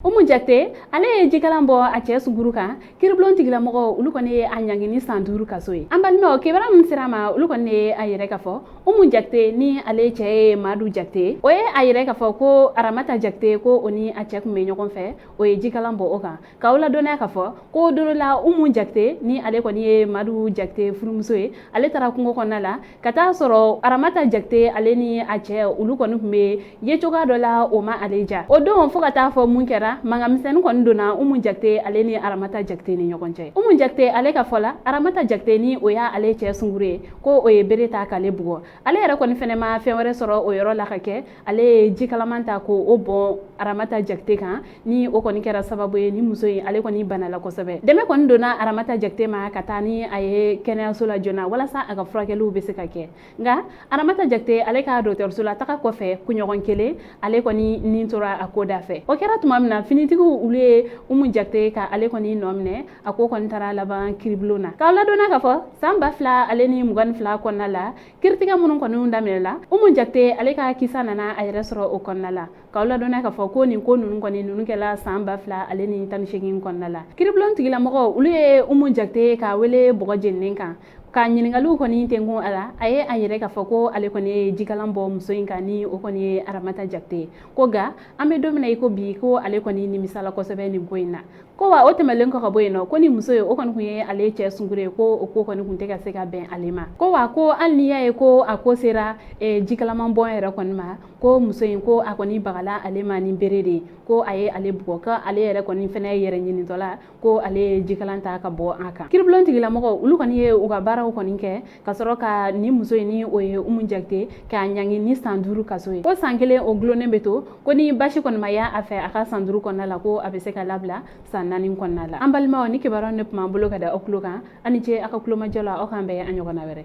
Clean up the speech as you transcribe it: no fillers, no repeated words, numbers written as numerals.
Umu Jakte ale ye jikalan bɔ a cɛ sunguru kan kiriblon tigilamɔgɔ olu kɔni ye a ɲangi ni san 5 kaso ye. An balimaw kibara min sera ma olu kɔni ye a yɛrɛ ka fɔ Umu Jakte ni ale cɛ ye Madu Jakte o ye a yɛrɛ ka fɔ ko Aramata Jakte ko o ni a cɛ kun bɛ ɲɔgɔn fɛ o ye jikalan bɔ o kan ka wala dɔnniya ka fɔ ko dorola Umu Jakte ni ale kɔni ye Madu Jakte furumuso ye ale taara kungo kɔnɔna la ka taa sɔrɔ Aramata Jakte ale ni a cɛ olu kɔni kun bɛ ye cogoya dɔ la o ma ale ja o don fo ka taa fɔ mun kɛra mangamisɛnnin kɔni donna Umu Jakte ale ni Aramata Jakte ni ɲɔgɔn cɛ. Umu Jakte ale ka fɔ la Aramata Jakte ni o y'a ale cɛ sunguru ye ko o ye bere ta k'ale bugɔ ale yɛrɛ kɔni fɛnɛ ma fɛn wɛrɛ sɔrɔ o yɔrɔ la ka kɛ ale ye jikalaman ta ko o bɔn Aramata Jakte kan ni o kɔni kɛra sababu ye ni muso in ale kɔni banala kosɛbɛ. Dɛmɛ kɔni donna Aramata Jakte ma ka taa ni a ye kɛnɛyaso la joona walasa a ka furakɛliw bɛ se ka kɛ nka Aramata Jakte ale ka dɔgɔtɔrɔso la taga kɔfɛ kunɲɔgɔn kelen ale kɔni nin tora a ko da fɛ o kɛra tuma min na finitigiw olu ye Umu Jakte ka ale kɔni nɔ minɛ a ko kɔni taara laban kiribulon na k'aw ladonna ka fɔ san 2000 ale ni 22 kɔnɔna la kiritigɛ minnu kɔni daminɛ la Umu Jakte ale ka kisa nana a yɛrɛ sɔrɔ o kɔnɔna la k'aw ladonna ka fɔ ko nin ko ninnu kɔni ninnu kɛla san 2000 ale ni 18 kɔnɔna la kiribulon tigilamɔgɔ olu ye Umu Jakte ka wele bɔgɔ jeninen kan ka ɲiningaliw kɔni tenkun a la a ye a yɛrɛ ka fɔ ko ale kɔni ye jikalan bɔ muso in kan ni o kɔni ye Aramata Jakte ko ga an bɛ don min na i ko bi ko ale kɔni nimisala kosɛbɛ nin ko in na ko wa o tɛmɛlen kɔ ka bɔ yen nɔ ko ni muso ye o kɔni kun ye ale cɛ sunguru ye ko o ko kɔni kun tɛ ka se ka bɛn ale ma ko wa ko hali n'i y'a ye ko a ko sera jikalaman bɔn yɛrɛ kɔni ma ko muso in ko a kɔni bagala ale ma ni bere de ko a ye ale bugɔ ka ale yɛrɛ kɔni fɛnɛ yɛrɛ ɲinitɔla ko ale ye jikalan ta ka bɔ a kan kiribulon tigilamɔgɔ olu kɔni ye u ka baaraw kɔni kɛ ka sɔrɔ ka ni muso in ni o ye Umu Jakte k'a ɲangi ni san 5 kaso ye ko san 1 o gulonnen bɛ to ko ni basi kɔni ma y'a fɛ a ka san 5 kɔnɔna la ko a bɛ se ka labila san 4 kɔnɔna la an balimaw ni kibaruya ne tun b'an bolo ka da aw tulo kan ani ce aw ka kulomajɔ la aw k'an bɛn an ɲɔgɔnna wɛrɛ